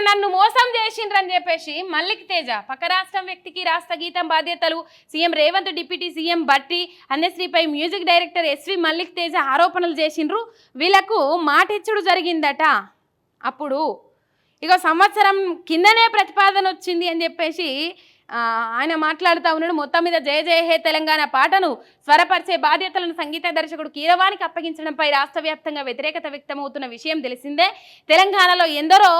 నన్ను మోసం చేసిండ్రని చెప్పేసి మల్లిక్ తేజ పక్క రాష్ట్రం వ్యక్తికి రాష్ట్ర గీతం బాధ్యతలు CM Revanth deputy CM Bhatti అన్నశ్రీపై music director S V Mallik Teja ఆరోపణలు చేసిండ్రు. వీళ్ళకు మాటిచ్చుడు జరిగిందట. అప్పుడు ఇక సంవత్సరం కిందనే ప్రతిపాదన వచ్చింది అని చెప్పేసి ఆయన మాట్లాడుతూ ఉన్నాడు. మొత్తం మీద జయ జయ హే తెలంగాణ పాటను స్వరపరిచే బాధ్యతలను సంగీత దర్శకుడు కీరవానికి అప్పగించడంపై రాష్ట్ర వ్యాప్తంగా వ్యతిరేకత వ్యక్తమవుతున్న విషయం తెలిసిందే. తెలంగాణలో ఎందరో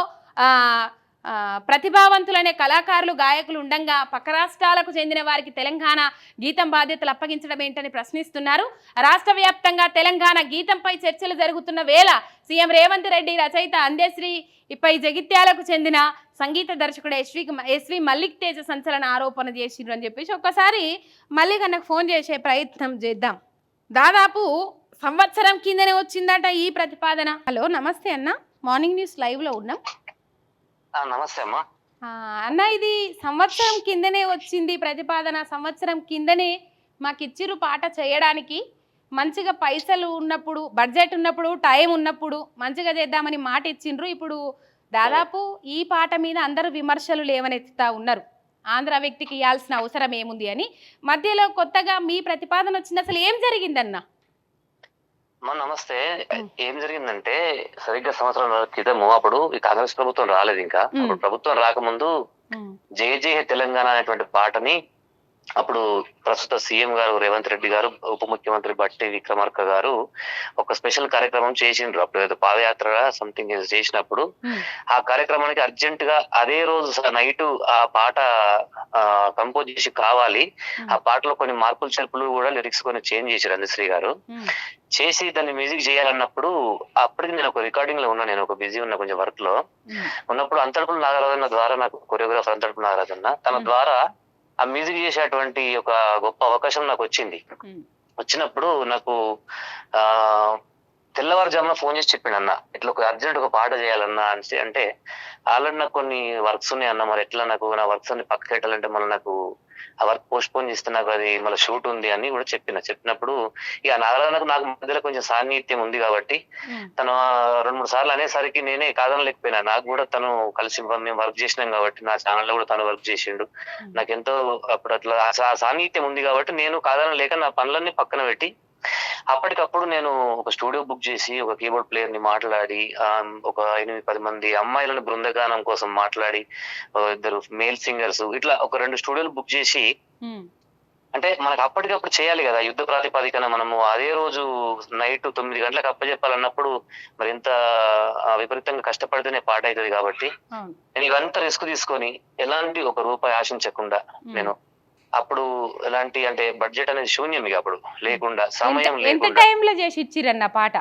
ప్రతిభావంతులనే కళాకారులు గాయకులు ఉండంగా పక్క రాష్ట్రాలకు చెందిన వారికి తెలంగాణ గీతం బాధ్యతలు అప్పగించడం ఏంటని ప్రశ్నిస్తున్నారు. రాష్ట్ర వ్యాప్తంగా తెలంగాణ గీతంపై చర్చలు జరుగుతున్న వేళ సీఎం రేవంత్ రెడ్డి రచయిత అందశ్రీ పై జగిత్యాలకు చెందిన సంగీత దర్శకుడు ఎస్వి మల్లిక్ తేజ సంచలన ఆరోపణ చేసిండ్రు అని చెప్పేసి ఒక్కసారి మళ్ళీ కన్నా ఫోన్ చేసే ప్రయత్నం చేద్దాం. దాదాపు సంవత్సరం కిందనే వచ్చిందట ఈ ప్రతిపాదన. హలో, నమస్తే అన్న, మార్నింగ్ న్యూస్ లైవ్లో ఉన్నాం. నమస్తే అమ్మా. అన్న, ఇది సంవత్సరం కిందనే వచ్చింది ప్రతిపాదన. సంవత్సరం కిందనే మాకు ఇచ్చిరు పాట చేయడానికి. మంచిగా పైసలు ఉన్నప్పుడు, బడ్జెట్ ఉన్నప్పుడు, టైం ఉన్నప్పుడు మంచిగా చేద్దామని మాట ఇచ్చిండ్రు. ఇప్పుడు దాదాపు ఈ పాట మీద అందరూ విమర్శలు లేవనెత్తుతా ఉన్నారు. ఆంధ్ర వ్యక్తికి ఇవ్వాల్సిన అవసరం ఏముంది అని. మధ్యలో కొత్తగా మీ ప్రతిపాదన వచ్చింది. అసలు ఏం జరిగిందన్న? నమస్తే. ఏం జరిగిందంటే సరిగ్గా సంవత్సరం క్రితము అప్పుడు ఈ కాంగ్రెస్ ప్రభుత్వం రాలేదు. ఇంకా అప్పుడు ప్రభుత్వం రాకముందు జయ జయ తెలంగాణ అనేటువంటి పాటని అప్పుడు ప్రస్తుత సీఎం గారు రేవంత్ రెడ్డి గారు, ఉప ముఖ్యమంత్రి బట్టి విక్రమార్క గారు ఒక స్పెషల్ కార్యక్రమం చేసిండ్రు. అప్పుడు ఏదో పాదయాత్ర సంథింగ్ చేసినప్పుడు ఆ కార్యక్రమానికి అర్జెంట్ గా అదే రోజు నైట్ ఆ పాట కంపోజ్ చేసి కావాలి. ఆ పాటలో కొన్ని మార్పులు చెల్పులు కూడా లిరిక్స్ కొన్ని చేంజ్ చేశారు అందశ్రీ గారు. చేసి దాన్ని మ్యూజిక్ చేయాలన్నప్పుడు అప్పటికి నేను ఒక రికార్డింగ్ లో ఉన్నా, నేను ఒక బిజీ ఉన్నా కొంచెం వర్క్ లో ఉన్నప్పుడు అంతర్పుల నాగరాజన్న ద్వారా నాకు కొరియోగ్రాఫర్ అంతర్పుల నాగరాజన్న తన ద్వారా ఆ మ్యూజిక్ చేసేటువంటి ఒక గొప్ప అవకాశం నాకు వచ్చింది. వచ్చినప్పుడు నాకు తెల్లవారుజామున ఫోన్ చేసి చెప్పిండు, అన్న ఇట్లా ఒక అర్జెంట్ ఒక పాట చేయాలన్నా అంటే ఆల్రెడీ నాకు కొన్ని వర్క్స్ ఉన్నాయి అన్న, మరి ఎట్లా నాకు నా వర్క్స్ అన్ని పక్కకి పెట్టాలంటే మళ్ళీ నాకు ఆ వర్క్ పోస్ట్ పోన్ చేస్తే నాకు అది మళ్ళీ షూట్ ఉంది అని కూడా చెప్పినప్పుడు ఇక నాగరాజనకు నాకు మధ్యలో కొంచెం సాన్నిహిత్యం ఉంది కాబట్టి తను 2-3 సార్లు అనేసరికి నేనే కాదనలేకపోయినా. నాకు కూడా తను కలిసి మేము వర్క్ చేసినాం కాబట్టి నా ఛానల్లో కూడా తను వర్క్ చేసిండు. నాకెంతో అప్పుడు అట్లా ఆ సాన్నిహిత్యం ఉంది కాబట్టి నేను కాదనలేక నా పనులన్నీ పక్కన పెట్టి అప్పటికప్పుడు నేను ఒక స్టూడియో బుక్ చేసి ఒక కీబోర్డ్ ప్లేయర్ ని మాట్లాడి ఒక 8-10 మంది అమ్మాయిలను బృందగానం కోసం మాట్లాడి 2 మేల్ సింగర్స్ ఇట్లా ఒక 2 స్టూడియోలు బుక్ చేసి, అంటే మనకు అప్పటికప్పుడు చేయాలి కదా యుద్ధ ప్రాతిపదికన. మనము అదే రోజు నైట్ 9 గంటలకు అప్పచెప్పాలన్నప్పుడు మరి ఎంత విపరీతంగా కష్టపడితేనే పాట అవుతుంది. కాబట్టి నేను ఇవంతా రిస్క్ తీసుకొని ఎలాంటి ఒక రూపాయి ఆశించకుండా నేను అప్పుడు ఎలాంటి అంటే బడ్జెట్ అనేది శూన్యం ఇక అప్పుడు లేకుండా సమయం లేకుండా చేసి ఇచ్చిరన్న పాట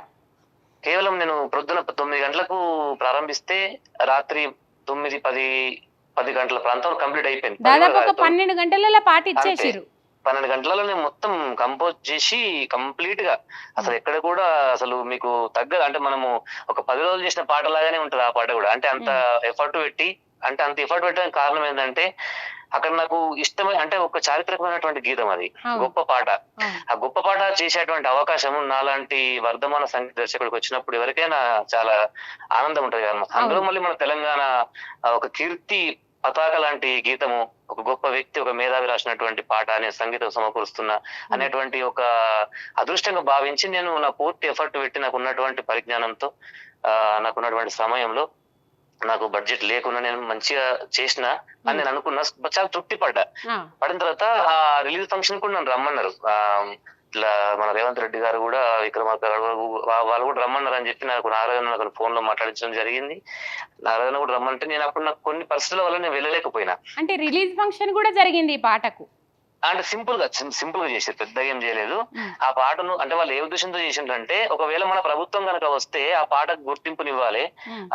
కేవలం నేను ప్రొద్దున 9 గంటలకు ప్రారంభిస్తే రాత్రి 9-10 గంటల ప్రాంతంలో కంప్లీట్ అయిపోయింది. దాదాపు 12 గంటలలో పాట ఇచ్చేసిరు. 12 గంటలలో నేను మొత్తం కంపోజ్ చేసి కంప్లీట్ గా అసలు ఎక్కడ కూడా అసలు మీకు తగ్గదు. అంటే మనము ఒక 10 రోజులు చేసిన పాట లాగానే ఉంటది ఆ పాట కూడా. అంటే అంత ఎఫర్ట్ పెట్టడానికి కారణం ఏంటంటే అక్కడ నాకు ఇష్టమైన అంటే ఒక చారిత్రకమైనటువంటి గీతం, అది గొప్ప పాట. ఆ గొప్ప పాట చేసేటువంటి అవకాశం నాలాంటి వర్ధమాన సంగీత దర్శకుడికి వచ్చినప్పుడు ఎవరికైనా చాలా ఆనందం ఉంటది కదా. అందులో మళ్ళీ మన తెలంగాణ ఒక కీర్తి పతాక లాంటి గీతము, ఒక గొప్ప వ్యక్తి, ఒక మేధావి రాసినటువంటి పాట అనే సంగీతం సమకూరుస్తున్నా అనేటువంటి ఒక అదృష్టంగా భావించి నేను నా పూర్తి ఎఫర్ట్ పెట్టి నాకు ఉన్నటువంటి పరిజ్ఞానంతో నాకున్నటువంటి సమయంలో నాకు బడ్జెట్ లేకుండా నేను మంచిగా చేసిన అని నేను అనుకున్నా. చాలా తృప్తి పడిన తర్వాత ఆ రిలీజ్ ఫంక్షన్ కూడా నన్ను రమ్మన్నారు. ఇట్లా మన రేవంత్ రెడ్డి గారు కూడా విక్రమార్క వాళ్ళు కూడా రమ్మన్నారు అని చెప్పి నాకు నారాయణ ఫోన్ లో మాట్లాడించడం జరిగింది. నారాయణ కూడా రమ్మంటే నేను అప్పుడు నాకు కొన్ని పరిస్థితుల వల్ల నేను వెళ్ళలేకపోయినా. అంటే రిలీజ్ ఫంక్షన్ కూడా జరిగింది ఈ పాటకు. అంటే సింపుల్ గా చేశారు, పెద్దగా ఏం చేయలేదు. ఆ పాటను అంటే వాళ్ళు ఏ ఉద్దేశంతో చేసిండ్రంటే ఒకవేళ మన ప్రభుత్వం కనుక వస్తే ఆ పాటకు గుర్తింపునివ్వాలి,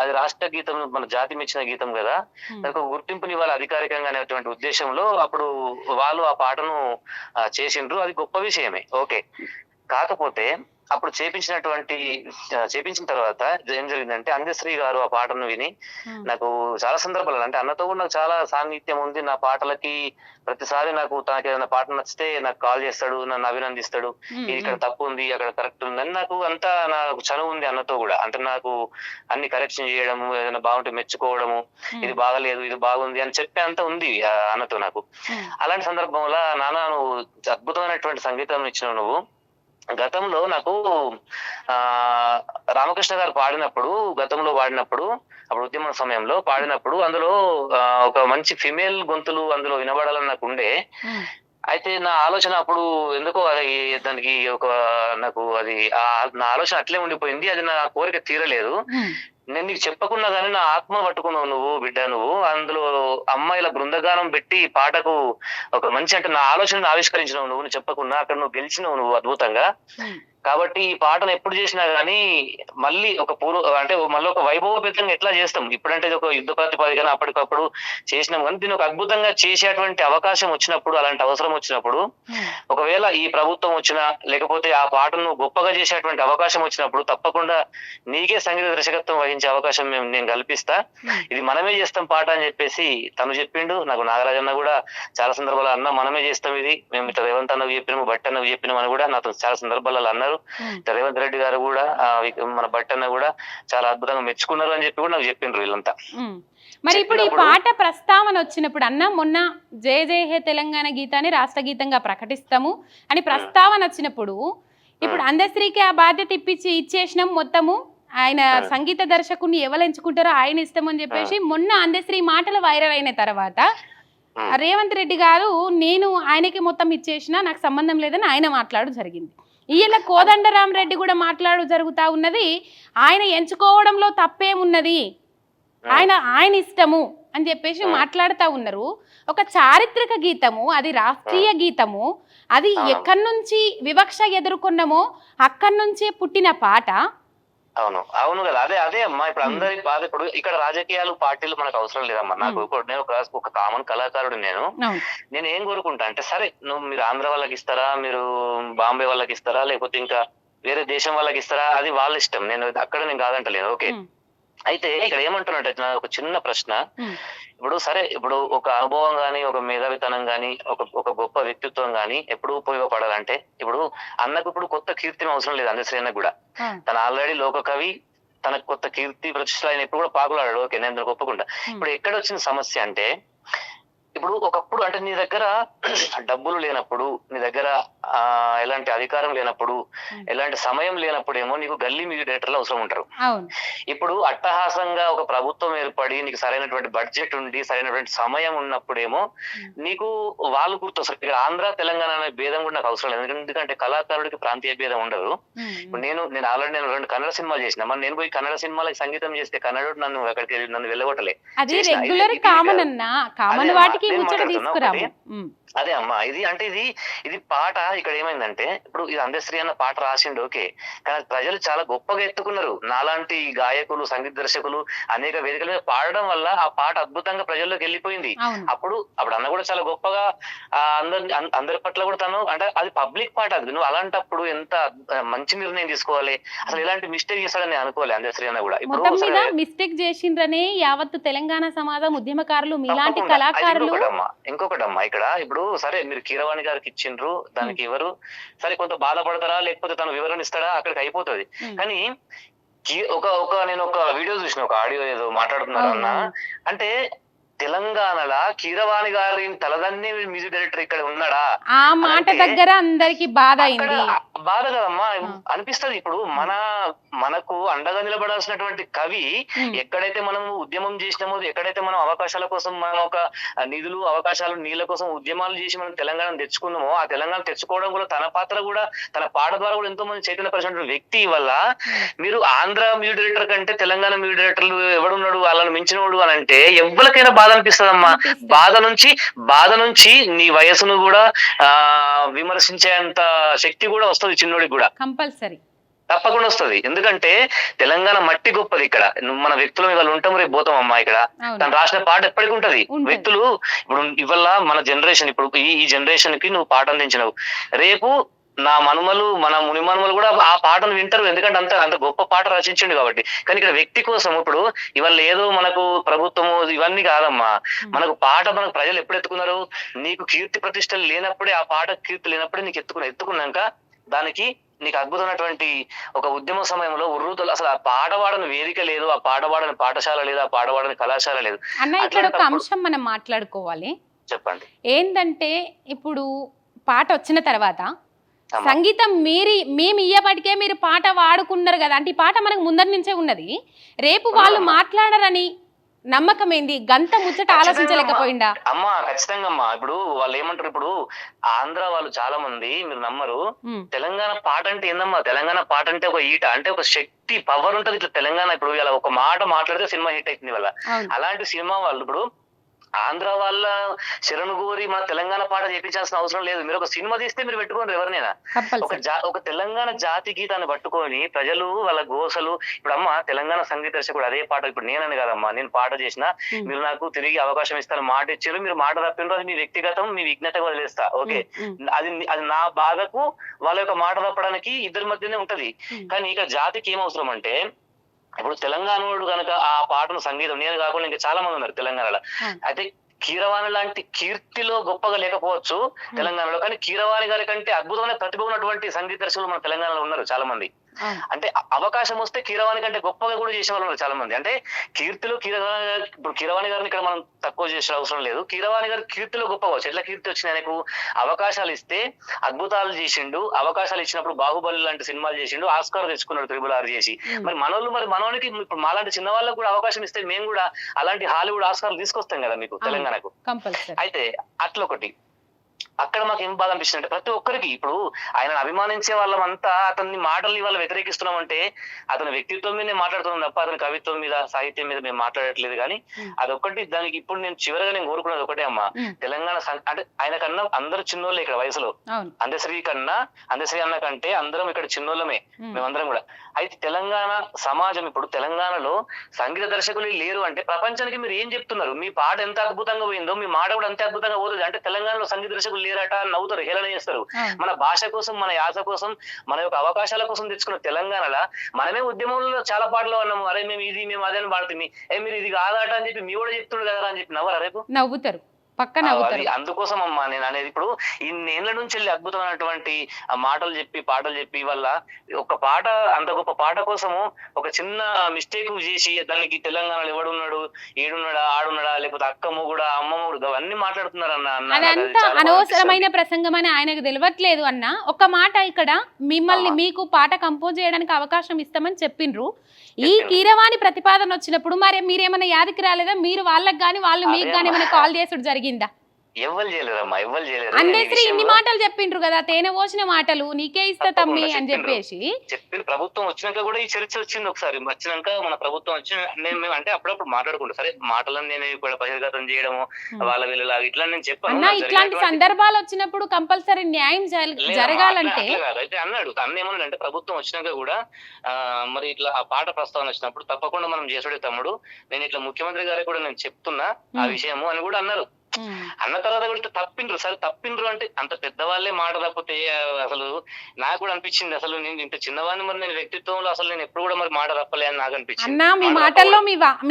అది రాష్ట్ర గీతం, మన జాతి మెచ్చిన గీతం కదా, దానికి గుర్తింపునివ్వాలి అధికారికంగా అనేటువంటి ఉద్దేశంలో అప్పుడు వాళ్ళు ఆ పాటను చేసిండ్రు. అది గొప్ప విషయమే, ఓకే. కాకపోతే అప్పుడు చేపించిన తర్వాత ఏం జరిగిందంటే అందశ్రీ గారు ఆ పాటను విని నాకు చాలా సందర్భాలు అంటే అన్నతో కూడా నాకు చాలా సాన్నిహిత్యం ఉంది. నా పాటలకి ప్రతిసారి నాకు తనకి ఏదైనా పాట నచ్చితే నాకు కాల్ చేస్తాడు, నన్ను అభినందిస్తాడు. ఇది ఇక్కడ తప్పు ఉంది, అక్కడ కరెక్ట్ ఉంది అని నాకు అంతా నాకు చనువు ఉంది అన్నతో కూడా. అంటే నాకు అన్ని కరెక్షన్ చేయడము, ఏదైనా బాగుంటే మెచ్చుకోవడము, ఇది బాగలేదు ఇది బాగుంది అని చెప్పే అంత ఉంది అన్నతో నాకు. అలాంటి సందర్భంలో నాన్న నువ్వు అద్భుతమైనటువంటి సంగీతం ఇచ్చినావు నువ్వు. గతంలో నాకు రామకృష్ణ గారు గతంలో పాడినప్పుడు అప్పుడు ఉద్యమ సమయంలో పాడినప్పుడు అందులో ఒక మంచి ఫిమేల్ గొంతులు అందులో వినబడాలని నాకు ఉండే. అయితే నా ఆలోచన అప్పుడు ఎందుకో అది దానికి నాకు అది నా ఆలోచన అట్లే ఉండిపోయింది. అది నా కోరిక తీరలేదు. నేను నీకు చెప్పకుండా గానీ నా ఆత్మ పట్టుకున్నావు నువ్వు బిడ్డ. నువ్వు అందులో అమ్మాయిల బృందగానం పెట్టి ఈ పాటకు ఒక మంచి అంటే నా ఆలోచనను ఆవిష్కరించినావు నువ్వు చెప్పకుండా. అక్కడ నువ్వు గెలిచినావు నువ్వు అద్భుతంగా. కాబట్టి ఈ పాటను ఎప్పుడు చేసినా గానీ మళ్ళీ మళ్ళీ ఒక వైభవపేతంగా ఎట్లా చేస్తాం ఇప్పుడంటే ఇది ఒక యుద్ధ ప్రాతిపదికన అప్పటికప్పుడు చేసినాం. కానీ దీన్ని ఒక అద్భుతంగా చేసేటువంటి అవకాశం వచ్చినప్పుడు, అలాంటి అవసరం వచ్చినప్పుడు, ఒకవేళ ఈ ప్రభుత్వం వచ్చినా లేకపోతే ఆ పాటను గొప్పగా చేసేటువంటి అవకాశం వచ్చినప్పుడు తప్పకుండా నీకే సంగీత దర్శకత్వం వహించే అవకాశం నేను కల్పిస్తా. ఇది మనమే చేస్తాం పాట అని చెప్పేసి తను చెప్పిండు. నాకు నాగరాజన్న కూడా చాలా సందర్భాలు అన్న మనమే చేస్తాం ఇది, మేము ఇట్లా రేవంత్ అన్నకు చెప్పినాము, భట్ అన్నకు చెప్పినాం అని కూడా నాతో చాలా సందర్భాలలో అన్నారు. రేవంత్ రెడ్డి గారు కూడా మన భట్ అన్న కూడా చాలా అద్భుతంగా మెచ్చుకున్నారు అని చెప్పి కూడా నాకు చెప్పిండ్రు వీళ్ళంతా. మరి ఇప్పుడు ఈ పాట ప్రస్తావన వచ్చినప్పుడు అన్న మొన్న జయ జయ హే తెలంగాణ గీతాన్ని రాష్ట్ర గీతంగా ప్రకటిస్తాము అని ప్రస్తావన వచ్చినప్పుడు ఇప్పుడు అందశ్రీకి ఆ బాధ్యత ఇచ్చేసినాం మొత్తము, ఆయన సంగీత దర్శకుడిని ఎవరు ఎంచుకుంటారో ఆయన ఇస్తామని చెప్పేసి మొన్న అందశ్రీ మాటలు వైరల్ అయిన తర్వాత రేవంత్ రెడ్డి గారు నేను ఆయనకి మొత్తం ఇచ్చేసిన, నాకు సంబంధం లేదని ఆయన మాట్లాడు జరిగింది. ఈయన కోదండరామరెడ్డి కూడా మాట్లాడు జరుగుతా ఉన్నది. ఆయన ఎంచుకోవడంలో తప్పేమున్నది, ఆయన ఇష్టము అని చెప్పేసి మాట్లాడుతూ ఉన్నారు. ఒక చారిత్రక గీతము, అది రాష్ట్రీయ గీతము, అది ఎక్కడి నుంచి వివక్ష ఎదుర్కొన్నామో అక్కడి నుంచే పుట్టిన పాట. అవును కదా. అదే అమ్మా ఇప్పుడు అందరి బాధ. ఇప్పుడు ఇక్కడ రాజకీయాలు పార్టీలు మనకు అవసరం లేదమ్మా. నేను ఒక కామన్ కళాకారుడు. నేను ఏం కోరుకుంటా అంటే సరే మీరు ఆంధ్ర వాళ్ళకి ఇస్తారా, మీరు బాంబే వాళ్ళకి ఇస్తారా, లేకపోతే ఇంకా వేరే దేశం వాళ్ళకి ఇస్తారా, అది వాళ్ళ ఇష్టం. నేను కాదంటలేను. ఓకే. అయితే ఇక్కడ ఏమంటున్నట్టు ఒక చిన్న ప్రశ్న. ఇప్పుడు ఒక అనుభవం గాని, ఒక మేధావితనం గాని, ఒక గొప్ప వ్యక్తిత్వం గాని ఎప్పుడు ఉపయోగపడాలంటే ఇప్పుడు అన్నకు ఇప్పుడు కొత్త కీర్తి అవసరం లేదు. అందశ్రీ అన్నకు కూడా తను ఆల్రెడీ లోక కవి, తనకు కొత్త కీర్తి ప్రతిష్టలు ఆయన ఎప్పుడు కూడా పాకులాడాడు. ఓకే, నేను దానికి ఒప్పుకుంటా. ఇప్పుడు ఎక్కడ వచ్చిన సమస్య అంటే ఇప్పుడు ఒకప్పుడు అంటే నీ దగ్గర డబ్బులు లేనప్పుడు, నీ దగ్గర ఎలాంటి అధికారం లేనప్పుడు, ఎలాంటి సమయం లేనప్పుడేమో నీకు గల్లీ మ్యూజిక్ డైరెక్టర్లు అవసరం ఉంటారు. ఇప్పుడు అట్టహాసంగా ఒక ప్రభుత్వం ఏర్పడి నీకు సరైనటువంటి బడ్జెట్ ఉండి సరైనటువంటి సమయం ఉన్నప్పుడేమో నీకు వాళ్ళు గుర్తొస్తారు. ఇక్కడ ఆంధ్ర తెలంగాణ అనే భేదం కూడా నాకు అవసరం లేదు. ఎందుకంటే కళాకారుడికి ప్రాంతీయ భేదం ఉండదు. ఇప్పుడు నేను ఆల్రెడీ 2 కన్నడ సినిమాలు చేసిన. మరి నేను పోయి కన్నడ సినిమాలకి సంగీతం చేస్తే కన్నడ నన్ను వెళ్ళగొట్టలే. అదే అమ్మా, ఇది పాట. ఇక్కడ ఏమైందంటే ఇప్పుడు ఇది అందశ్రీ అన్న పాట రాసిండు. ఓకే, కానీ ప్రజలు చాలా గొప్పగా ఎత్తుకున్నారు. నాలాంటి గాయకులు, సంగీత దర్శకులు అనేక వేదికల మీద పాడడం వల్ల ఆ పాట అద్భుతంగా ప్రజల్లోకి వెళ్ళిపోయింది. అప్పుడు అన్న కూడా చాలా గొప్పగా అందరి పట్ల కూడా తను అంటే అది పబ్లిక్ పాట. అది నువ్వు అలాంటప్పుడు ఎంత మంచి నిర్ణయం తీసుకోవాలి. అసలు ఇలాంటి మిస్టేక్ చేస్తాడని అనుకోవాలి అందశ్రీ అన్న కూడా. ఇప్పుడు మిస్టేక్ చేసిండ్రనే యావత్తు తెలంగాణ సమాజం, ఉద్యమకారులు, మీలాంటి కళాకారులు. ఇంకొకటమ్మా, ఇక్కడ ఇప్పుడు సరే మీరు కీరవాణి గారికి ఇచ్చిండ్రు, దానికి ఎవరు సరే కొంత బాధపడతారా, లేకపోతే తను వివరణ ఇస్తాడా, అక్కడికి అయిపోతుంది. కానీ నేను ఒక వీడియో చూసిన, ఒక ఆడియో ఏదో మాట్లాడుతున్నారు అన్న. అంటే తెలంగాణలో కీరవాణి గారి తలదన్ని మ్యూజిక్ డైరెక్టర్ ఇక్కడ ఉన్నాడా, ఆ మాట దగ్గర అందరికి బాధ అయింది. బాధ కదమ్మా అనిపిస్తుంది. ఇప్పుడు మనకు అండగా నిలబడాల్సినటువంటి కవి ఎక్కడైతే మనం ఉద్యమం చేసినామో, ఎక్కడైతే మనం అవకాశాల కోసం మనం ఒక నిధులు, అవకాశాలు, నీళ్ల కోసం ఉద్యమాలు చేసి మనం తెలంగాణ తెచ్చుకున్నామో, ఆ తెలంగాణ తెచ్చుకోవడం కూడా తన పాత్ర కూడా తన పాట ద్వారా కూడా ఎంతో మంది చైతన్యపరిచినటువంటి వ్యక్తి వల్ల మీరు ఆంధ్ర మ్యూజిక్ డైరెక్టర్ కంటే తెలంగాణ మ్యూజిక్ డైరెక్టర్లు ఎవడున్నాడు, వాళ్ళని మించినోడు అని అంటే ఎవరికైనా బాధ అనిపిస్తుందమ్మా. బాధ నుంచి నీ వయసును కూడా విమర్శించేంత శక్తి కూడా వస్తుంది చిన్నోడికి కూడా. కంపల్సరీ తప్పకుండా వస్తుంది. ఎందుకంటే తెలంగాణ మట్టి గొప్పది. ఇక్కడ మన వ్యక్తుల మీద ఉంటాం, రేపు పోతాం అమ్మా. ఇక్కడ తను రాసిన పాట ఎప్పటికీ ఉంటది. వ్యక్తులు ఇప్పుడు ఇవాళ మన జనరేషన్, ఇప్పుడు ఈ జనరేషన్ కి నువ్వు పాట అందించినవు, రేపు నా మనుమలు మన ముని మనుమలు కూడా ఆ పాటను వింటారు, ఎందుకంటే అంత అంత గొప్ప పాట రచించిండు కాబట్టి. కానీ ఇక్కడ వ్యక్తి కోసం ఇప్పుడు ఇవాళ ఏదో మనకు ప్రభుత్వము ఇవన్నీ కాదమ్మా. మనకు పాట మనకు ప్రజలు ఎప్పుడు ఎత్తుకున్నారు? నీకు కీర్తి ప్రతిష్టలు లేనప్పుడే, ఆ పాట కీర్తి లేనప్పుడే నీకు ఎత్తుకున్నాక దానికి నీకు అద్భుతమైనటువంటి ఒక ఉద్యమ సమయంలో ఉర్రూతలు, అసలు ఆ పాడవాడని వేదిక లేదు, ఆ పాడవాడని పాఠశాల లేదు, ఆ పాడవాడని కళాశాల లేదు. అన్న ఇక్కడ ఒక అంశం మనం మాట్లాడుకోవాలి. చెప్పండి. ఏంటంటే ఇప్పుడు పాట వచ్చిన తర్వాత సంగీతం మేము ఇయ్యబడికే మీరు పాట వాడుకున్నారు కదా, అంటే ఈ పాట మనకు ముందరి నుంచే ఉన్నది. రేపు వాళ్ళు మాట్లాడరని నమ్మకం ఏంది? గంత ముచ్చట ఆలోచించలేకపోయిందా? అమ్మా ఖచ్చితంగా అమ్మా. ఇప్పుడు వాళ్ళు ఏమంటారు, ఇప్పుడు ఆంధ్ర వాళ్ళు చాలా మంది, మీరు నమ్మరు, తెలంగాణ పాట అంటే ఏందమ్మా, తెలంగాణ పాట అంటే ఒక ఈట, అంటే ఒక శక్తి పవర్ ఉంటది. ఇట్లా తెలంగాణ ఇప్పుడు ఇలా ఒక మాట మాట్లాడితే సినిమా హిట్ అవుతుంది వల్ల. అలాంటి సినిమా వాళ్ళు ఇప్పుడు ఆంధ్ర వాళ్ళ శరణు కోరి మన తెలంగాణ పాట చేయించాల్సిన అవసరం లేదు. మీరు ఒక సినిమా తీస్తే మీరు పెట్టుకోండి ఎవరినైనా. ఒక తెలంగాణ జాతి గీతాన్ని పట్టుకొని ప్రజలు వాళ్ళ గోసలు, ఇప్పుడు అమ్మ తెలంగాణ సంగీత దర్శకుడు అదే పాట, ఇప్పుడు నేనని కాదమ్మా, నేను పాట చేసిన, మీరు నాకు తిరిగి అవకాశం ఇస్తాను మాట ఇచ్చారు, మీరు మాట తప్పిన అది మీ వ్యక్తిగతం, మీ విజ్ఞతగా వదిలేస్తా, ఓకే. అది అది నా బాధకు వాళ్ళ యొక్క మాట తప్పడానికి ఇద్దరి మధ్యనే ఉంటది. కానీ ఇక జాతికి ఏం అవసరం అంటే, ఇప్పుడు తెలంగాణ వాడు కనుక ఆ పాటను సంగీతం, నేను కాకుండా ఇంకా చాలా మంది ఉన్నారు తెలంగాణలో, అయితే కీరవాణి లాంటి కీర్తిలో గొప్పగా లేకపోవచ్చు తెలంగాణలో, కానీ కీరవాణి గారి కంటే అద్భుతమైన ప్రతిభ ఉన్నటువంటి సంగీత దర్శకులు మన తెలంగాణలో ఉన్నారు చాలా మంది. అంటే అవకాశం వస్తే కీరవాణి కంటే గొప్పగా కూడా చేసే వాళ్ళు చాలా మంది. అంటే కీర్తిలో ఇప్పుడు కీరవాణి గారిని ఇక్కడ మనం తక్కువ చేసే అవసరం లేదు. కీరవాణి గారి కీర్తిలో గొప్పవచ్చు. ఎట్లా కీర్తి వచ్చింది ఆయనకు? అవకాశాలు ఇస్తే అద్భుతాలు చేసిండు, అవకాశాలు ఇచ్చినప్పుడు బాహుబలి లాంటి సినిమాలు చేసిండు, ఆస్కార్ తెచ్చుకున్నాడు RRR చేసి. మరి మనోనికి ఇప్పుడు మాలాంటి చిన్న వాళ్ళకు కూడా అవకాశం ఇస్తే మేము కూడా అలాంటి హాలీవుడ్ ఆస్కార్లు తీసుకొస్తాం కదా మీకు తెలంగాణకు. అయితే అట్లా ఒకటి అక్కడ మాకు ఏం బాధ అనిపిస్తుంది అంటే, ప్రతి ఒక్కరికి ఇప్పుడు ఆయన అభిమానించే వాళ్ళమంతా అతని మాటల్ని వాళ్ళు వ్యతిరేకిస్తున్నామంటే అతని వ్యక్తిత్వం మీద మాట్లాడుతున్నాం తప్ప అతని కవిత్వం మీద సాహిత్యం మీద మేము మాట్లాడట్లేదు. కానీ అదొక్కటి, దానికి ఇప్పుడు నేను చివరిగా నేను కోరుకున్నది ఒకటే అమ్మా, తెలంగాణ అంటే ఆయన కన్నా అందరూ చిన్నోళ్ళే ఇక్కడ వయసులో. అందశ్రీ అన్న కంటే అందరం ఇక్కడ చిన్నోళ్ళమే మేమందరం కూడా. అయితే తెలంగాణ సమాజం ఇప్పుడు తెలంగాణలో సంగీత దర్శకులు లేరు అంటే ప్రపంచానికి మీరు ఏం చెప్తున్నారు? మీ పాట ఎంత అద్భుతంగా పోయిందో మీ మాట కూడా అంతే అద్భుతంగా పోతుంది. అంటే తెలంగాణలో సంగీత దర్శకులు లేరట నవ్వుతారు, హేళన చేస్తారు. మన భాష కోసం, మన యాస కోసం, మన యొక్క అవకాశాల కోసం తెచ్చుకున్న తెలంగాణలో మనమే ఉద్యమంలో చాలా పాటలు అన్నాము, అరే మేము ఇది మేము అదే అని పాడుతుంది, మీరు ఇది కాదట అని చెప్పి మీ కూడా చెప్తుండ్రు కదా అని చెప్పి నవ్వరా రేపు? నవ్వుతారు. అందుకోసం అమ్మా నేను అనేది, ఇప్పుడు ఇన్నేళ్ల నుంచి వెళ్ళి అద్భుతమైనటువంటి మాటలు చెప్పి పాటలు చెప్పి వల్ల ఒక పాట, అంత గొప్ప పాట కోసము ఒక చిన్న మిస్టేక్ చేసి దానికి తెలంగాణలో ఎవడున్నాడు, ఏడున్నాడా, ఆడున్నాడా, లేకపోతే అక్కమ్మ కూడా అమ్మమ్మ కూడా అవన్నీ మాట్లాడుతున్నారు అన్న. అదంతా అనవసరమైన ప్రసంగం అని ఆయనకు తెలియట్లేదు అన్న. ఒక మాట ఇక్కడ మిమ్మల్ని మీకు పాట కంపోజ్ చేయడానికి అవకాశం ఇస్తామని చెప్పిండ్రు. ఈ కీరవాణి ప్రతిపాదన వచ్చినప్పుడు మరి మీరేమైనా యాదికి రాలేదా? మీరు వాళ్ళకి గానీ వాళ్ళు మీకు గానీ ఏమైనా కాల్ చేసుడు జరిగిందా? ఎవ్వరు చేయలేరమ్మా, ఎవ్వరు చేయలేరు. అందశ్రీ ఇన్ని మాటలు చెప్పిండ్రు కదా, తేనె పోసిన మాటలు, నీకే ఇస్తా తమ్మి అని చెప్పేసి చెప్పింది. ప్రభుత్వం వచ్చినాక కూడా ఈ చర్చ వచ్చింది. ఒకసారి వచ్చినాక మన ప్రభుత్వం వచ్చి మేము అంటే అప్పుడప్పుడు మాట్లాడుకుంటాం, సరే మాటలను నేను కూడా బహిర్గతం చేయడము వాళ్ళ వీళ్ళలాగా ఇట్లా నేను చెప్పాను. ఇట్లాంటి సందర్భాలు వచ్చినప్పుడు కంపల్సరీ న్యాయం జరగాలంటే అయితే అన్నాడు అన్న ఏమన్నాడు, ప్రభుత్వం వచ్చినాక కూడా మరి ఇట్లా ఆ పాట ప్రస్తావన వచ్చినప్పుడు తప్పకుండా మనం చేసుడే తమ్ముడు, నేను ఇట్లా ముఖ్యమంత్రి గారికి కూడా నేను చెప్తున్నా ఆ విషయము అని కూడా అన్నారు. అన్న తర్వాత కూడా తప్పిండ్రు. సరే తప్పిండ్రు అంటే అంత పెద్దవాళ్ళే మాట తప్పితే అసలు నాకు కూడా అనిపించింది, అసలు నేను ఇంత చిన్నవాడిని, మరి నేను వ్యక్తిత్వంలో అసలు నేను ఎప్పుడు కూడా మరి మాట తప్పలే అని నాకు అనిపించింది. అన్న మీ మాటల్లో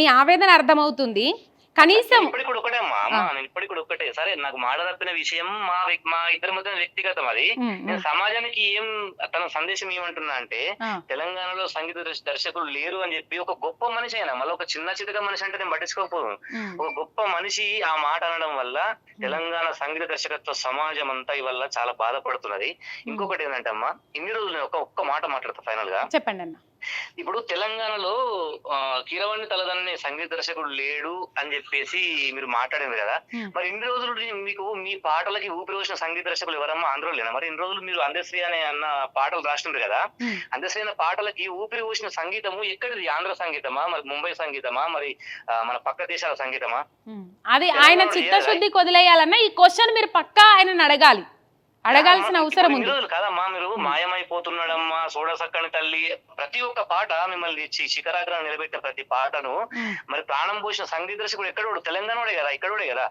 మీ ఆవేదన అర్థమవుతుంది. కనీసం ఇప్పటికి కూడా ఒకటే అమ్మా, నేను ఇప్పటికి కూడా ఒకటే, సరే నాకు మాట తప్పిన విషయం మా ఇద్దరి మధ్య వ్యక్తిగతం, అది నేను సమాజానికి ఏం తన సందేశం ఏమంటున్నా అంటే, తెలంగాణలో సంగీత దర్శకులు లేరు అని చెప్పి ఒక గొప్ప మనిషి అయినా మళ్ళీ ఒక చిన్న చితక మనిషి అంటే నేను పట్టించుకోకపోను, ఒక గొప్ప మనిషి ఆ మాట అనడం వల్ల తెలంగాణ సంగీత దర్శకత్వ సమాజం అంతా ఇవల్ల చాలా బాధపడుతున్నది. ఇంకొకటి ఏంటంటే అమ్మా, ఇన్ని రోజులు నేను ఒక్క మాట మాట్లాడతా ఫైనల్ గా. చెప్పండి అన్న. ఇప్పుడు తెలంగాణలో కీరవాణి తలదన్నే సంగీత దర్శకుడు లేడు అని చెప్పేసి మీరు మాట్లాడారు కదా, మరి ఇన్ని రోజులు మీకు మీ పాటలకి ఊపిరి వచ్చిన సంగీత దర్శకులు ఎవరమ్మా ఆంధ్రలో లేనా? మరి ఇన్ని రోజులు మీరు అందశ్రీ అన్న పాటలు రాస్తున్నారు కదా, అందశ్రీ అన్న పాటలకి ఊపిరి వచ్చిన సంగీతము ఎక్కడిది? ఆంధ్ర సంగీతమా, మరి ముంబై సంగీతమా, మరి మన పక్క దేశాల సంగీతమా? అది ఆయన చిత్తశుద్ధి వదిలేయాలన్న ఈ క్వశ్చన్ మీరు పక్కా ఆయన అడగాల్సిన అవసరం ఉంది కదమ్మా. మీరు మాయమైపోతున్నాడమ్మా, సోడసక్కని తల్లి, ప్రతి ఒక్క పాట మిమ్మల్ని శిఖరాగ్రహం నిలబెట్టిన ప్రతి పాటను మరి ప్రాణం పోసిన సంగీత దర్శకుడు ఎక్కడోడు? తెలంగాణోడే కదా, ఇక్కడోడే కదా.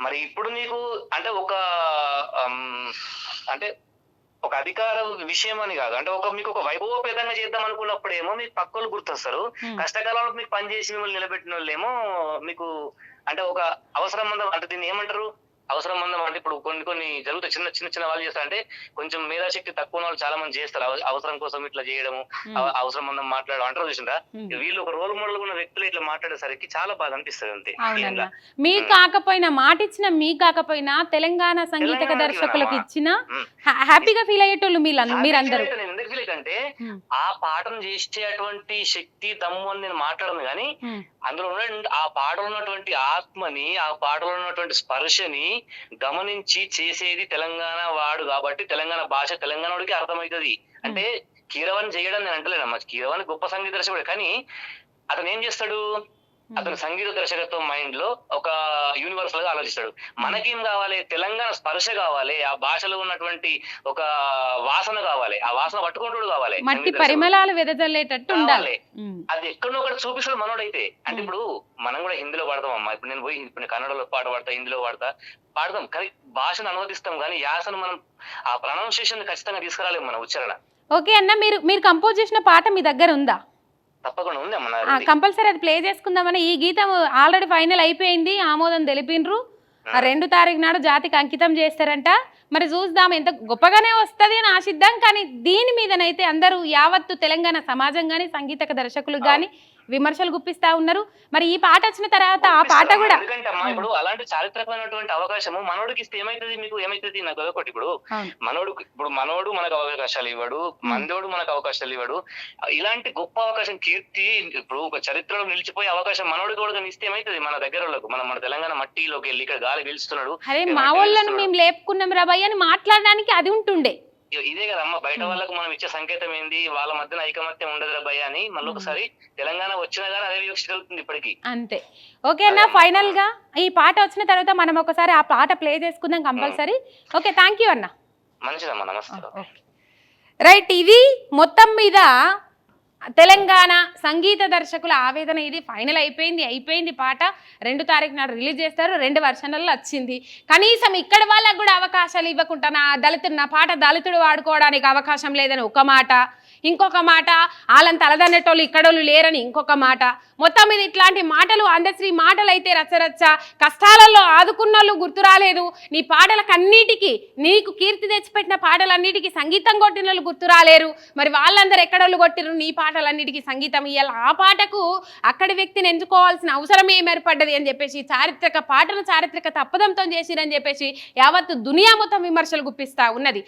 మరి ఇప్పుడు నీకు అంటే అంటే ఒక అధికార విషయం అని కాదు. అంటే మీకు ఒక వైభవోపేతంగా చేద్దాం అనుకున్నప్పుడేమో మీకు పక్కోళ్ళు గుర్తొస్తారు. కష్టకాలంలో మీకు పనిచేసి మిమ్మల్ని నిలబెట్టిన వాళ్ళేమో మీకు అంటే ఒక అవసరం మందం అంటే దీన్ని ఏమంటారు? అవసరం మందం అంటే ఇప్పుడు కొన్ని జరుగుతాయి. చిన్న వాళ్ళు చేస్తారంటే కొంచెం మేధాశక్తి తక్కువ వాళ్ళు చాలా మంది చేస్తారు. అవసరం కోసం ఇట్లా చేయడము, అవసరం మందం మాట్లాడడం అంటారు చూసిందా? వీళ్ళు ఒక రోల్ మోడల్ ఉన్న వ్యక్తులు ఇట్లా మాట్లాడేసరికి చాలా బాధ అనిపిస్తుంది అంతే. మీ కాకపోయినా తెలంగాణ సంగీత దర్శకులకు ఇచ్చిన హ్యాపీగా ఫీల్ అయ్యేటోళ్ళు మీరందరూ. ఎందుకు ఫీల్ అంటే ఆ పాటను చేసేటువంటి శక్తి దమ్ము అని నేను మాట్లాడను కానీ అందులో ఆ పాటలో ఉన్నటువంటి ఆత్మని, ఆ పాటలో ఉన్నటువంటి స్పర్శని గమనించి చేసేది తెలంగాణ వాడు కాబట్టి తెలంగాణ భాష తెలంగాణ వాడికి అర్థమవుతుంది. అంటే కీరవాణి చేయడం నేను అంటలేనమ్మా, కీరవాణి గొప్ప సంగీత దర్శకుడే. కానీ అతను ఏం చేస్తాడు? అతను సంగీత దర్శకత్వం మైండ్ లో ఒక యూనివర్సల్ గా ఆలోచిస్తాడు. మనకేం కావాలి? తెలంగాణ స్పర్శ కావాలి, ఆ భాషలో ఉన్నటువంటి ఒక వాసన కావాలి, ఆ వాసన పట్టుకుంటూ కావాలి, మట్టి పరిమళాలు వెదజల్లేటట్టు ఉండాలి. అది ఎక్కడో ఒకటి చూపిస్తాడు మనోడైతే. అంటే ఇప్పుడు మనం కూడా హిందీలో పాడతాం అమ్మా. ఇప్పుడు నేను పోయి ఇప్పుడు కన్నడలో పాట పాడతా, హిందీలో పాడతాం కానీ భాషను అనువదిస్తాం కానీ యాసను మనం ఆ ప్రొనౌన్సియేషన్ ఖచ్చితంగా తీసుకురాలేము మన ఉచ్చారణ. ఓకే అన్న, మీరు కంపోజ్ చేసిన పాట మీ దగ్గర ఉందా? తప్పకుండా ఉంది అమ్మ. కంపల్సరీ అది ప్లే చేసుకుందామని. ఈ గీతం ఆల్రెడీ ఫైనల్ అయిపోయింది, ఆమోదం తెలిపినరు. 2 తారీఖు నాడు జాతికి అంకితం చేస్తారంట. మరి చూద్దాం, ఎంత గొప్పగానే వస్తుంది అని ఆశిద్దాం. కానీ దీని మీదనైతే అందరూ యావత్తు తెలంగాణ సమాజం కానీ సంగీత దర్శకులు కానీ విమర్శలు గుప్పిస్తా ఉన్నారు. మరి ఈ పాట వచ్చిన తర్వాత ఆ పాట కూడా ఇప్పుడు అలాంటి చారిత్రకమైనటువంటి అవకాశము మనోడికి ఇస్తే ఏమైతుంది? మీకు ఏమైతుంది? నాకు ఒకటి, ఇప్పుడు మనోడు మనకు అవకాశాలు ఇవ్వడు, మందోడు మనకు అవకాశాలు ఇవ్వడు. ఇలాంటి గొప్ప అవకాశం, కీర్తి ఇప్పుడు ఒక చరిత్రలో నిలిచిపోయే అవకాశం మనోడికి కూడా ఇస్తే ఏమైతుంది? మన దగ్గర మన తెలంగాణ మట్టిలోకి వెళ్ళి ఇక్కడ గాలి పీల్చుతున్నాడు, అరే మా వాళ్ళను మేము లేపుకున్నాం రాబాయ్ అని మాట్లాడడానికి అది ఉంటుండే. ఇదే కదమ్మా బయట వాళ్ళకు మనం ఇచ్చే సంకేతం ఏంది? వాళ్ళ మధ్యన ఐకమత్యం ఉండదు రా భయ్య అని. మళ్ళీ ఒకసారి తెలంగాణ వచ్చినా కానీ అదే వివక్ష జరుగుతుంది ఇప్పటికీ. అంతే. ఓకే అన్న, ఫైనల్ గా ఈ పాట వచ్చిన తర్వాత మనం ఒకసారి ఆ పాట ప్లే చేసుకుందాం కంపల్సరీ. ఓకే, థ్యాంక్ యూ అన్న. మంచిదమ్మా, నమస్తే. రైట్, ఇది మొత్తం మీద తెలంగాణ సంగీత దర్శకుల ఆవేదన. ఇది ఫైనల్ అయిపోయింది పాట. 2 తారీఖు నాడు రిలీజ్ చేస్తారు. 2 వర్షన్లలో వచ్చింది. కనీసం ఇక్కడ వాళ్ళకు కూడా అవకాశాలు ఇవ్వకుండా నా పాట దళితుడు వాడుకోవడానికి అవకాశం లేదని ఒక మాట, ఇంకొక మాట వాళ్ళని తలదన్నటోళ్ళు ఇక్కడోళ్ళు లేరని ఇంకొక మాట. మొత్తం మీద ఇట్లాంటి మాటలు, అందశ్రీ మాటలు అయితే రచ్చరచ్చ. కష్టాలలో ఆదుకున్నోళ్ళు గుర్తు రాలేదు. నీ పాటలకన్నిటికీ, నీకు కీర్తి తెచ్చిపెట్టిన పాటలన్నిటికీ సంగీతం కొట్టిన వాళ్ళు గుర్తు రాలేరు. మరి వాళ్ళందరూ ఎక్కడోళ్ళు కొట్టిరు నీ పాటలన్నిటికీ సంగీతం ఇయ్యాలి. ఆ పాటకు అక్కడి వ్యక్తిని ఎంచుకోవాల్సిన అవసరం ఏం ఏర్పడ్డది అని చెప్పేసి, చారిత్రక పాటను చారిత్రక తప్పదంతో చేసిరని చెప్పేసి యావత్తు దునియా మొత్తం విమర్శలు గుప్పిస్తా ఉన్నది.